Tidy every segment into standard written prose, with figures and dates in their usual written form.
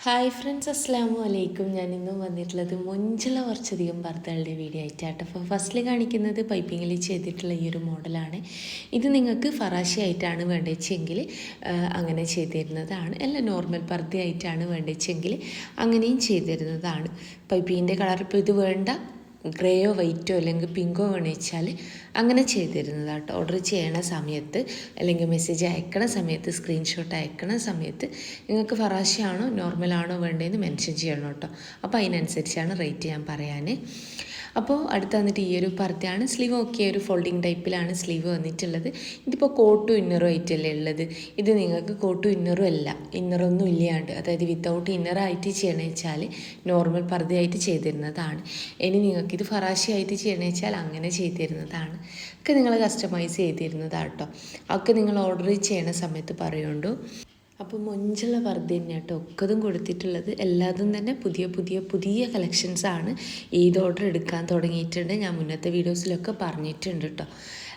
Hi friends, അസ്സാമു അലൈക്കും. ഞാൻ ഇന്നും വന്നിട്ടുള്ളത് മൊഞ്ചുള്ള കുറച്ചധികം പർദ്ദകളുടെ വീഡിയോ ആയിട്ടാണ്. അപ്പോൾ ഫസ്റ്റിൽ കാണിക്കുന്നത് പൈപ്പിങ്ങിൽ ചെയ്തിട്ടുള്ള ഈ ഒരു മോഡലാണ്. ഇത് നിങ്ങൾക്ക് ഫറാശി ആയിട്ടാണ് വേണ്ടതെങ്കിൽ അങ്ങനെ ചെയ്തു തരുന്നതാണ്. അല്ല, നോർമൽ പർദ്ദയായിട്ടാണ് വേണ്ടതെങ്കിൽ അങ്ങനെയും ചെയ്തു തരുന്നതാണ്. പൈപ്പിങ്ങിൻ്റെ കളർ ഇപ്പോൾ ഇത് വേണ്ട, ഗ്രേയോ വൈറ്റോ അല്ലെങ്കിൽ പിങ്കോ വേണമെന്ന് വെച്ചാൽ അങ്ങനെ ചെയ്തു തരുന്നതാണ് കേട്ടോ. ഓർഡർ ചെയ്യണ സമയത്ത് അല്ലെങ്കിൽ മെസ്സേജ് അയക്കണ സമയത്ത്, സ്ക്രീൻഷോട്ട് അയക്കണ സമയത്ത് നിങ്ങൾക്ക് ഫറാശിയാണോ നോർമലാണോ വേണ്ടതെന്ന് മെൻഷൻ ചെയ്യണം കേട്ടോ. അപ്പോൾ അതിനനുസരിച്ചാണ് റേറ്റ് ഞാൻ പറയാൻ. അപ്പോൾ അടുത്ത് വന്നിട്ട് ഈ ഒരു പർദ്ദയാണ്. സ്ലീവ് ഒക്കെ ഒരു ഫോൾഡിങ് ടൈപ്പിലാണ് സ്ലീവ് വന്നിട്ടുള്ളത്. ഇതിപ്പോൾ കോട്ടും ഇന്നറും ആയിട്ടല്ലേ ഉള്ളത്. ഇത് നിങ്ങൾക്ക് കോട്ടും ഇന്നറും അല്ല, ഇന്നറൊന്നും ഇല്ലാണ്ട്, അതായത് വിത്തൗട്ട് ഇന്നറായിട്ട് ചെയ്യണമെന്ന് വെച്ചാൽ നോർമൽ പർദ്ദയായിട്ട് ചെയ്തിരുന്നതാണ്. ഇനി നിങ്ങൾക്ക് ഇത് ഫറാശി ആയിട്ട് ചെയ്യണമെന്ന് വെച്ചാൽ അങ്ങനെ ചെയ്തിരുന്നതാണ്. ഒക്കെ നിങ്ങൾ കസ്റ്റമൈസ് ചെയ്തിരുന്നതാണ് കേട്ടോ. ഒക്കെ നിങ്ങൾ ഓർഡർ ചെയ്യണ സമയത്ത് പറയുണ്ടോ. അപ്പോൾ മൊഞ്ചുള്ള പർദ്ദ തന്നെ കേട്ടോ ഒക്കതും കൊടുത്തിട്ടുള്ളത്. എല്ലാതും തന്നെ പുതിയ കളക്ഷൻസാണ്. ഈദ് ഓർഡർ എടുക്കാൻ തുടങ്ങിയിട്ടുണ്ട്. ഞാൻ മുന്നത്തെ വീഡിയോസിലൊക്കെ പറഞ്ഞിട്ടുണ്ട് കേട്ടോ.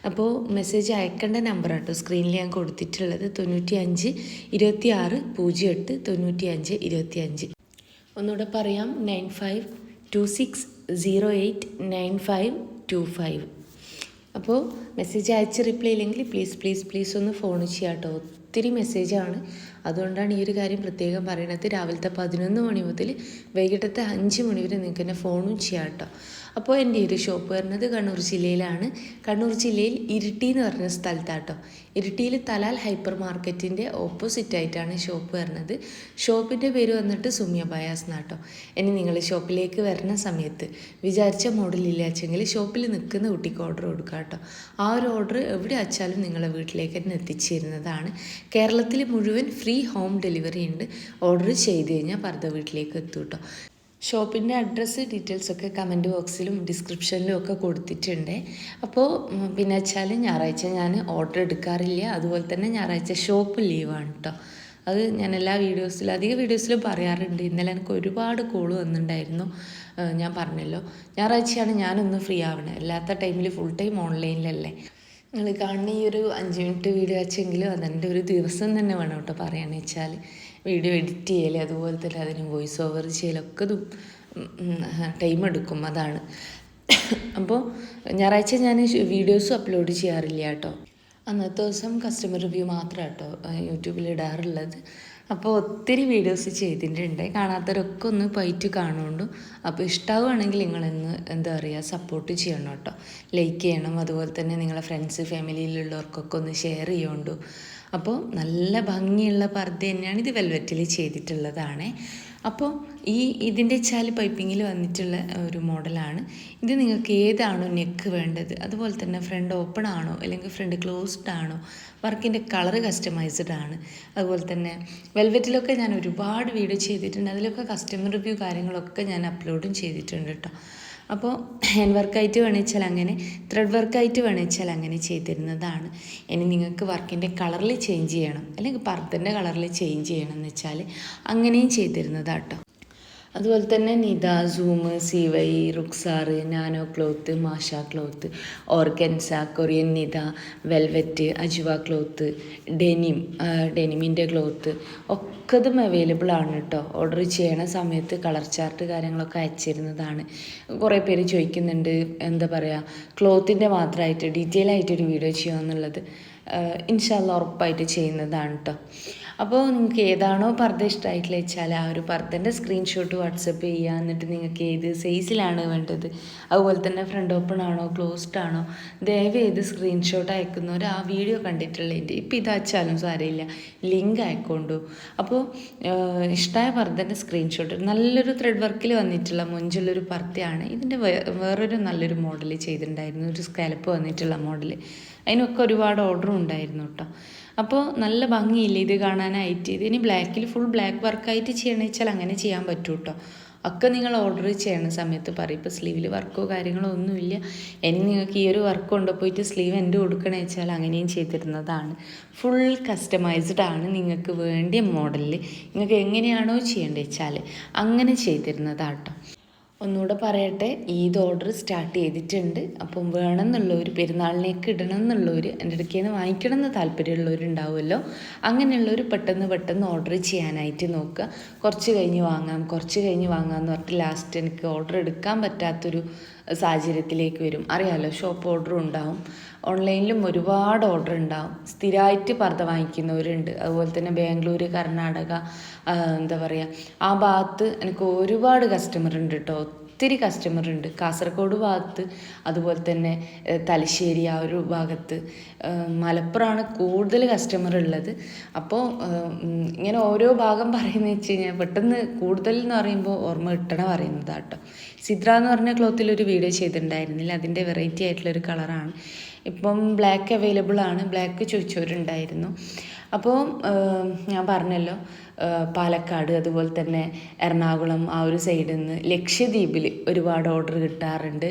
അപ്പോൾ മെസ്സേജ് അയക്കേണ്ട നമ്പർ കേട്ടോ സ്ക്രീനിൽ ഞാൻ കൊടുത്തിട്ടുള്ളത് 95 26 08 95 25. ഒന്നുകൂടെ പറയാം, 952608 9525. അപ്പോൾ മെസ്സേജ് അയച്ച് റിപ്ലൈ ഇല്ലെങ്കിൽ പ്ലീസ് ഒന്ന് ഫോൺ ചെയ്യാം കേട്ടോ. ഒത്തിരി മെസ്സേജാണ്, അതുകൊണ്ടാണ് ഈ ഒരു കാര്യം പ്രത്യേകം പറയണത്. രാവിലത്തെ 11 മണി മുതൽ വൈകിട്ടത്തെ 5 മണി വരെ നിങ്ങൾക്ക് എന്നെ ഫോണും ചെയ്യാം കേട്ടോ. അപ്പോൾ എൻ്റെ ഈ ഒരു ഷോപ്പ് വരുന്നത് കണ്ണൂർ ജില്ലയിലാണ്. കണ്ണൂർ ജില്ലയിൽ ഇരിട്ടി എന്ന് പറഞ്ഞ സ്ഥലത്താട്ടോ. ഇരിട്ടിയിൽ തലാൽ ഹൈപ്പർ മാർക്കറ്റിൻ്റെ ഓപ്പോസിറ്റായിട്ടാണ് ഷോപ്പ് വരുന്നത്. ഷോപ്പിൻ്റെ പേര് വന്നിട്ട് സുമിയ ബയാസ് എന്നാട്ടോ. ഇനി നിങ്ങൾ ഷോപ്പിലേക്ക് വരുന്ന സമയത്ത് വിചാരിച്ച മോഡലില്ലാച്ചെങ്കിൽ ഷോപ്പിൽ നിൽക്കുന്ന കുട്ടിക്ക് ഓർഡർ കൊടുക്കുക കേട്ടോ. ആ ഒരു ഓർഡർ എവിടെ വച്ചാലും നിങ്ങളെ വീട്ടിലേക്ക് തന്നെ എത്തിച്ചേരുന്നതാണ്. കേരളത്തിൽ മുഴുവൻ ഫ്രീ ഹോം ഡെലിവറി ഉണ്ട്. ഓർഡർ ചെയ്ത് കഴിഞ്ഞാൽ പർദ്ദ വീട്ടിലേക്ക് എത്തും കേട്ടോ. ഷോപ്പിൻ്റെ അഡ്രസ്സ് ഡീറ്റെയിൽസൊക്കെ കമൻറ്റ് ബോക്സിലും ഡിസ്ക്രിപ്ഷനിലും ഒക്കെ കൊടുത്തിട്ടുണ്ട്. അപ്പോൾ പിന്നെ വെച്ചാൽ ഞായറാഴ്ച ഞാൻ ഓർഡർ എടുക്കാറില്ല. അതുപോലെ തന്നെ ഞായറാഴ്ച ഷോപ്പ് ലീവാണ് കേട്ടോ. അത് ഞാൻ അധിക വീഡിയോസിലും പറയാറുണ്ട്. ഇന്നലെ എനിക്ക് ഒരുപാട് കോള് വന്നിട്ടുണ്ടായിരുന്നു. ഞാൻ പറഞ്ഞല്ലോ, ഞായറാഴ്ചയാണ് ഞാനൊന്ന് ഫ്രീ ആവണേ. അല്ലാത്ത ടൈമിൽ ഫുൾ ടൈം ഓൺലൈനിലല്ലേ. നിങ്ങൾ കാണുന്ന ഈ ഒരു 5 മിനിറ്റ് വീഡിയോ വെച്ചെങ്കിലും അതെൻ്റെ ഒരു ദിവസം തന്നെ വേണം കേട്ടോ പറയാന്ന് വെച്ചാൽ. വീഡിയോ എഡിറ്റ് ചെയ്യൽ, അതുപോലെ തന്നെ അതിന് വോയിസ് ഓവർ ചെയ്യലൊക്കെ ടൈം എടുക്കും, അതാണ്. അപ്പോൾ ഞായറാഴ്ച ഞാൻ വീഡിയോസും അപ്ലോഡ് ചെയ്യാറില്ല കേട്ടോ. അന്നത്തെ ദിവസം കസ്റ്റമർ റിവ്യൂ മാത്രം കേട്ടോ യൂട്യൂബിൽ ഇടാറുള്ളത്. അപ്പോൾ ഒത്തിരി വീഡിയോസ് ചെയ്തിട്ടുണ്ട്. കാണാത്തവരൊക്കെ ഒന്ന് പോയിട്ട് കാണുകൊണ്ടു. അപ്പോൾ ഇഷ്ടമാവുകയാണെങ്കിൽ നിങ്ങളൊന്ന് സപ്പോർട്ട് ചെയ്യണം കേട്ടോ. ലൈക്ക് ചെയ്യണം. അതുപോലെ തന്നെ നിങ്ങളെ ഫ്രണ്ട്സ് ഫാമിലിയിലുള്ളവർക്കൊക്കെ ഒന്ന് ഷെയർ ചെയ്യുകൊണ്ടു. അപ്പോൾ നല്ല ഭംഗിയുള്ള പർദ്ദ തന്നെയാണ്. ഇത് വെൽവെറ്റിൽ ചെയ്തിട്ടുള്ളതാണ്. അപ്പോൾ ഇതിൻ്റെ വെച്ചാൽ പൈപ്പിങ്ങിൽ വന്നിട്ടുള്ള ഒരു മോഡലാണ്. ഇത് നിങ്ങൾക്ക് ഏതാണോ നെക്ക് വേണ്ടത്, അതുപോലെ തന്നെ ഫ്രണ്ട് ഓപ്പൺ ആണോ അല്ലെങ്കിൽ ഫ്രണ്ട് ക്ലോസ്ഡ് ആണോ, വർക്കിൻ്റെ കളറ് കസ്റ്റമൈസ്ഡ് ആണ്. അതുപോലെ തന്നെ വെൽവെറ്റിലൊക്കെ ഞാൻ ഒരുപാട് വീഡിയോ ചെയ്തിട്ടുണ്ട്. അതിലൊക്കെ കസ്റ്റമർ റിവ്യൂ കാര്യങ്ങളൊക്കെ ഞാൻ അപ്ലോഡും ചെയ്തിട്ടുണ്ട് കേട്ടോ. അപ്പോൾ ഹാൻഡ് വർക്കായിട്ട് വേണമെച്ചാൽ അങ്ങനെ, ത്രെഡ് വർക്കായിട്ട് വേണമെച്ചാൽ അങ്ങനെ ചെയ്തിരുന്നതാണ്. ഇനി നിങ്ങൾക്ക് വർക്കിൻ്റെ കളറിൽ ചേഞ്ച് ചെയ്യണം അല്ലെങ്കിൽ പർദ്ദൻ്റെ കളറിൽ ചേഞ്ച് ചെയ്യണം എന്ന് വെച്ചാൽ അങ്ങനെയും ചെയ്തിരുന്നതാട്ടോ. അതുപോലെ തന്നെ നിത, സൂം, സിവൈ, റുക്സാർ, നാനോ ക്ലോത്ത്, മാഷ ക്ലോത്ത്, ഓർഗൻസ, കൊറിയൻ നിത, വെൽവെറ്റ്, അജുവ ക്ലോത്ത്, ഡെനിമിൻ്റെ ക്ലോത്ത് ഒക്കതും അവൈലബിൾ ആണ് കേട്ടോ. ഓർഡർ ചെയ്യണ സമയത്ത് കളർ ചാർട്ട് കാര്യങ്ങളൊക്കെ അയച്ചിരുന്നതാണ്. കുറേ പേര് ചോദിക്കുന്നുണ്ട് ക്ലോത്തിൻ്റെ മാത്രമായിട്ട് ഡീറ്റെയിൽ ആയിട്ടൊരു വീഡിയോ ചെയ്യാമെന്നുള്ളത്. ഇൻഷാ അല്ലാഹ് ഉറപ്പായിട്ട് ചെയ്യുന്നതാണ് കേട്ടോ. അപ്പോൾ നിങ്ങൾക്ക് ഏതാണോ പർദ്ദ ഇഷ്ടമായിട്ടുള്ള വെച്ചാൽ ആ ഒരു പർദ്ദൻ്റെ സ്ക്രീൻഷോട്ട് വാട്സപ്പ് ചെയ്യുക. എന്നിട്ട് നിങ്ങൾക്ക് ഏത് സൈസിലാണ് വേണ്ടത്, അതുപോലെ തന്നെ ഫ്രണ്ട് ഓപ്പൺ ആണോ ക്ലോസ്ഡ് ആണോ, ദയവേത് സ്ക്രീൻഷോട്ട് അയക്കുന്നവർ ആ വീഡിയോ കണ്ടിട്ടുള്ളതിൻ്റെ ഇപ്പോൾ ഇതയച്ചാലും സാരമില്ല, ലിങ്ക് അയക്കൊണ്ടു. അപ്പോൾ ഇഷ്ടമായ പർദ്ദൻ്റെ സ്ക്രീൻഷോട്ട്. നല്ലൊരു ത്രെഡ് വർക്കിൽ വന്നിട്ടുള്ള മൊഞ്ചുള്ളൊരു പർദ്ദയാണ്. ഇതിൻ്റെ വേറൊരു നല്ലൊരു മോഡൽ ചെയ്തിട്ടുണ്ടായിരുന്നു, ഒരു സ്കാലപ്പ് വന്നിട്ടുള്ള മോഡൽ. അതിനൊക്കെ ഒരുപാട് ഓർഡറും ഉണ്ടായിരുന്നു കേട്ടോ. അപ്പോൾ നല്ല ഭംഗിയില്ല ഇത് കാണാനായിട്ട്. ഇതിന് ബ്ലാക്കിൽ ഫുൾ ബ്ലാക്ക് വർക്കായിട്ട് ചെയ്യണമെന്ന് വെച്ചാൽ അങ്ങനെ ചെയ്യാൻ പറ്റും കേട്ടോ. ഒക്കെ നിങ്ങൾ ഓർഡർ ചെയ്യണ സമയത്ത് പറയും. ഇപ്പോൾ സ്ലീവിൽ വർക്കോ കാര്യങ്ങളോ ഒന്നുമില്ല, ഇനി നിങ്ങൾക്ക് ഈ ഒരു വർക്ക് കൊണ്ടുപോയിട്ട് സ്ലീവ് എൻ്റെ കൊടുക്കണമെന്ന് വെച്ചാൽ അങ്ങനെയും ചെയ്തിരുന്നതാണ്. ഫുൾ കസ്റ്റമൈസ്ഡ് ആണ്. നിങ്ങൾക്ക് വേണ്ടിയ മോഡലിൽ നിങ്ങൾക്ക് എങ്ങനെയാണോ ചെയ്യേണ്ടത് വെച്ചാൽ അങ്ങനെ ചെയ്തിരുന്നതാട്ടോ. ഒന്നുകൂടെ പറയട്ടെ, ഈദ് ഓർഡർ സ്റ്റാർട്ട് ചെയ്തിട്ടുണ്ട്. അപ്പം വേണമെന്നുള്ളവർ, പെരുന്നാളിലേക്ക് ഇടണം എന്നുള്ളവർ, എൻ്റെ അടുക്കൽ നിന്ന് വാങ്ങിക്കണം എന്ന് താല്പര്യമുള്ളവരുണ്ടാവുമല്ലോ, അങ്ങനെയുള്ളവർ പെട്ടെന്ന് ഓർഡർ ചെയ്യാനായിട്ട് നോക്കുക. കുറച്ച് കഴിഞ്ഞ് വാങ്ങാമെന്ന് പറഞ്ഞിട്ട് ലാസ്റ്റ് എനിക്ക് ഓർഡർ എടുക്കാൻ പറ്റാത്തൊരു സാഹചര്യത്തിലേക്ക് വരും. അറിയാമല്ലോ, ഷോപ്പ് ഓർഡറും ഉണ്ടാവും, ഓൺലൈനിലും ഒരുപാട് ഓർഡർ ഉണ്ടാവും. സ്ഥിരമായിട്ട് പർദ്ദ വാങ്ങിക്കുന്നവരുണ്ട്. അതുപോലെ തന്നെ ബാംഗ്ലൂർ, കർണാടക, എന്താ പറയുക, ആ ഭാഗത്ത് എനിക്ക് ഒരുപാട് കസ്റ്റമർ ഉണ്ട് കേട്ടോ. ഒത്തിരി കസ്റ്റമർ ഉണ്ട്. കാസർഗോഡ് ഭാഗത്ത്, അതുപോലെ തന്നെ തലശ്ശേരി ആ ഒരു ഭാഗത്ത്, മലപ്പുറമാണ് കൂടുതൽ കസ്റ്റമർ ഉള്ളത്. അപ്പോൾ ഇങ്ങനെ ഓരോ ഭാഗം പറയുന്നത് വെച്ച് കഴിഞ്ഞാൽ പെട്ടെന്ന് കൂടുതൽ എന്ന് പറയുമ്പോൾ ഓർമ്മ കിട്ടണ പറയുന്നതാട്ടോ. സിദ്ര എന്ന് പറഞ്ഞ ക്ലോത്തിലൊരു വീഡിയോ ചെയ്തിട്ടുണ്ടായിരുന്നില്ല, അതിൻ്റെ വെറൈറ്റി ആയിട്ടുള്ളൊരു കളറാണ്. ഇപ്പം ബ്ലാക്ക് അവൈലബിൾ ആണ്. ബ്ലാക്ക് ചോദിച്ചവരുണ്ടായിരുന്നു. അപ്പോൾ ഞാൻ പറഞ്ഞല്ലോ, പാലക്കാട്, അതുപോലെ തന്നെ എറണാകുളം ആ ഒരു സൈഡിൽ നിന്ന് ലക്ഷദ്വീപിൽ ഒരുപാട് ഓർഡർ കിട്ടാറുണ്ട്.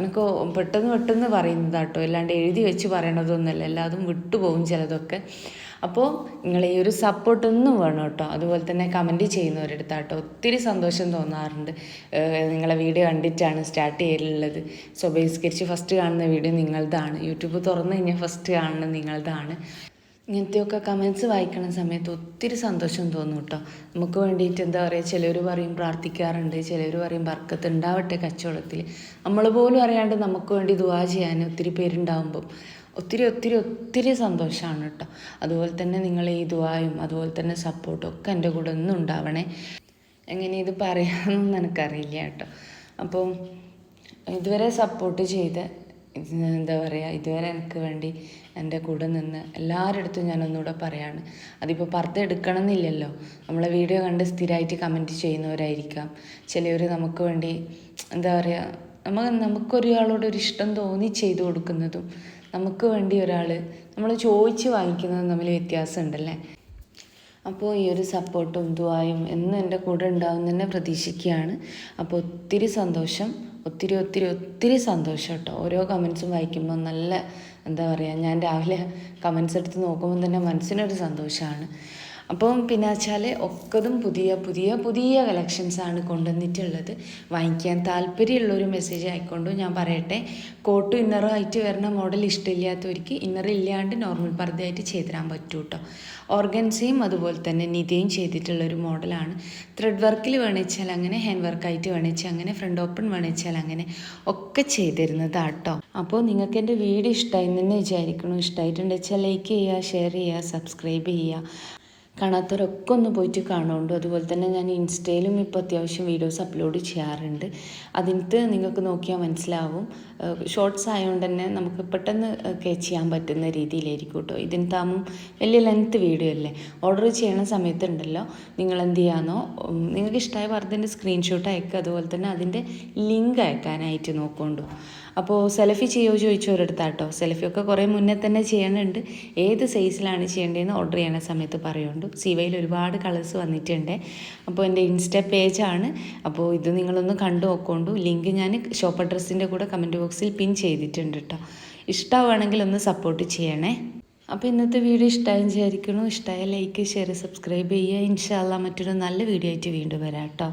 എനിക്ക് പെട്ടെന്ന് പറയുന്നതാട്ടോ, അല്ലാണ്ട് എഴുതി വെച്ച് പറയണതൊന്നുമല്ല, എല്ലാതും വിട്ടുപോകും ചിലതൊക്കെ. അപ്പോൾ നിങ്ങൾ ഈ ഒരു സപ്പോർട്ടൊന്നും വേണം കേട്ടോ. അതുപോലെ തന്നെ കമൻറ്റ് ചെയ്യുന്നവരെടുത്താട്ടോ ഒത്തിരി സന്തോഷം തോന്നാറുണ്ട്. നിങ്ങളെ വീഡിയോ കണ്ടിട്ടാണ് സ്റ്റാർട്ട് ചെയ്യലുള്ളത്. സോ ബഹിഷ്കരിച്ച് ഫസ്റ്റ് കാണുന്ന വീഡിയോ നിങ്ങളതാണ്. യൂട്യൂബ് തുറന്നു കഴിഞ്ഞാൽ ഫസ്റ്റ് കാണുന്നത് നിങ്ങളതാണ്. ഇങ്ങനത്തെയൊക്കെ കമൻസ് വായിക്കണ സമയത്ത് ഒത്തിരി സന്തോഷം തോന്നും കേട്ടോ. നമുക്ക് വേണ്ടിയിട്ട് എന്താ പറയുക, ചിലർ പറയും പ്രാർത്ഥിക്കാറുണ്ട്, ചിലർ പറയും ബർക്കത്ത് ഉണ്ടാവട്ടെ കച്ചവടത്തിൽ. നമ്മൾ പോലും അറിയാണ്ട് നമുക്ക് വേണ്ടി ദുആ ചെയ്യാൻ ഒത്തിരി പേരുണ്ടാകുമ്പം ഒത്തിരി സന്തോഷമാണ് കേട്ടോ. അതുപോലെ തന്നെ നിങ്ങൾ ഈ ദുആയും അതുപോലെ തന്നെ സപ്പോർട്ടും ഒക്കെ എൻ്റെ കൂടെ ഒന്നും ഉണ്ടാവണേ. എങ്ങനെ ഇത് പറയാമെന്നൊന്നും എനിക്കറിയില്ല കേട്ടോ. അപ്പോൾ ഇതുവരെ സപ്പോർട്ട് ചെയ്ത്, എന്താ പറയുക, ഇതുവരെ എനിക്ക് വേണ്ടി എൻ്റെ കൂടെ നിന്ന് എല്ലാവരുടെ അടുത്തും ഞാനൊന്നുകൂടെ പറയാണ്. അതിപ്പോൾ പർദ്ദ എടുക്കണം എന്നില്ലല്ലോ. നമ്മളെ വീഡിയോ കണ്ട് സ്ഥിരമായിട്ട് കമൻറ്റ് ചെയ്യുന്നവരായിരിക്കാം ചിലവർ. നമുക്ക് വേണ്ടി എന്താ പറയുക, നമുക്കൊരാളോടൊരു ഇഷ്ടം തോന്നി ചെയ്തു കൊടുക്കുന്നതും നമുക്ക് വേണ്ടി ഒരാൾ നമ്മൾ ചോദിച്ച് വാങ്ങിക്കുന്നതും തമ്മിൽ വ്യത്യാസമുണ്ടല്ലേ. അപ്പോൾ ഈ ഒരു സപ്പോർട്ടും ദുആയും എന്നും എൻ്റെ കൂടെ ഉണ്ടാവും തന്നെ പ്രതീക്ഷിക്കുകയാണ്. അപ്പോൾ ഒത്തിരി സന്തോഷം, ഒത്തിരി സന്തോഷം കേട്ടോ. ഓരോ കമൻസും വായിക്കുമ്പോൾ നല്ല, എന്താ പറയുക, ഞാൻ രാവിലെ കമൻസ് എടുത്ത് നോക്കുമ്പോൾ തന്നെ മനസ്സിനൊരു സന്തോഷമാണ്. അപ്പം പിന്നെ വെച്ചാൽ ഒക്കതും പുതിയ കളക്ഷൻസാണ് കൊണ്ടുവന്നിട്ടുള്ളത്. വാങ്ങിക്കാൻ താല്പര്യമുള്ളൊരു മെസ്സേജ് ആയിക്കൊണ്ടു ഞാൻ പറയട്ടെ, കോട്ടും ഇന്നറും ആയിട്ട് വരുന്ന മോഡൽ ഇഷ്ടമില്ലാത്തവർക്ക് ഇന്നർ ഇല്ലാണ്ട് നോർമൽ പർദ്ദയായിട്ട് ചെയ്തു തരാൻ പറ്റും കേട്ടോ. ഓർഗൻസയും അതുപോലെ തന്നെ നിതയും ചെയ്തിട്ടുള്ളൊരു മോഡലാണ്. ത്രെഡ് വർക്കിൽ വേണിച്ചാൽ അങ്ങനെ, ഹാൻഡ് വർക്കായിട്ട് വേണിച്ചാൽ അങ്ങനെ, ഫ്രണ്ട് ഓപ്പൺ വേണിച്ചാൽ അങ്ങനെ ഒക്കെ ചെയ്തിരുന്നതാട്ടോ. അപ്പോൾ നിങ്ങൾക്ക് എൻ്റെ വീഡിയോ ഇഷ്ടമായി എന്ന് വിചാരിക്കണം. ഇഷ്ടമായിട്ടുണ്ടെന്ന് വെച്ചാൽ ലൈക്ക് ചെയ്യുക, ഷെയർ ചെയ്യുക, സബ്സ്ക്രൈബ് ചെയ്യുക. കാണാത്തവരൊക്കെ ഒന്ന് പോയിട്ട് കാണുന്നുണ്ട്. അതുപോലെ തന്നെ ഞാൻ ഇൻസ്റ്റയിലും ഇപ്പോൾ അത്യാവശ്യം വീഡിയോസ് അപ്ലോഡ് ചെയ്യാറുണ്ട്. അതിനകത്ത് നിങ്ങൾക്ക് നോക്കിയാൽ മനസ്സിലാവും. ഷോർട്സ് ആയതുകൊണ്ട് തന്നെ നമുക്ക് പെട്ടെന്ന് കേച്ച് ചെയ്യാൻ പറ്റുന്ന രീതിയിലായിരിക്കും കേട്ടോ. ഇതിനകത്താകുമ്പം വലിയ ലെങ്ത്ത് വീഡിയോ അല്ലേ. ഓർഡർ ചെയ്യണ സമയത്തുണ്ടല്ലോ, നിങ്ങൾ എന്ത് ചെയ്യാമെന്നോ, നിങ്ങൾക്ക് ഇഷ്ടമായ പർദ്ദൻ്റെ സ്ക്രീൻഷോട്ട് അയക്കുക, അതുപോലെ തന്നെ അതിൻ്റെ ലിങ്ക് അയക്കാനായിട്ട് നോക്കുകൊണ്ടു. അപ്പോൾ സെൽഫി ചെയ്യുമോ ചോദിച്ചവരെടുത്താട്ടോ. സെൽഫിയൊക്കെ കുറേ മുന്നേ തന്നെ ചെയ്യണുണ്ട്. ഏത് സൈസിലാണ് ചെയ്യേണ്ടതെന്ന് ഓർഡർ ചെയ്യണ സമയത്ത് പറയുന്നുണ്ട്. സിവയിൽ ഒരുപാട് കളേഴ്സ് വന്നിട്ടുണ്ട്. അപ്പോൾ എൻ്റെ ഇൻസ്റ്റ പേജാണ്. അപ്പോൾ ഇത് നിങ്ങളൊന്ന് കണ്ടു നോക്കൊണ്ടു. ലിങ്ക് ഞാൻ ഷോപ്പ് അഡ്രസ്സിൻ്റെ കൂടെ കമൻറ്റ് ബോക്സിൽ പിൻ ചെയ്തിട്ടുണ്ട് കേട്ടോ. ഇഷ്ടമാണെങ്കിൽ ഒന്ന് സപ്പോർട്ട് ചെയ്യണേ. അപ്പോൾ ഇന്നത്തെ വീഡിയോ ഇഷ്ടമായി വിചാരിക്കുന്നു. ഇഷ്ടമായ ലൈക്ക്, ഷെയർ, സബ്സ്ക്രൈബ് ചെയ്യുക. ഇൻഷാ അല്ലാഹ് മറ്റൊരു നല്ല വീഡിയോ ആയിട്ട് വീണ്ടും വരാം കേട്ടോ.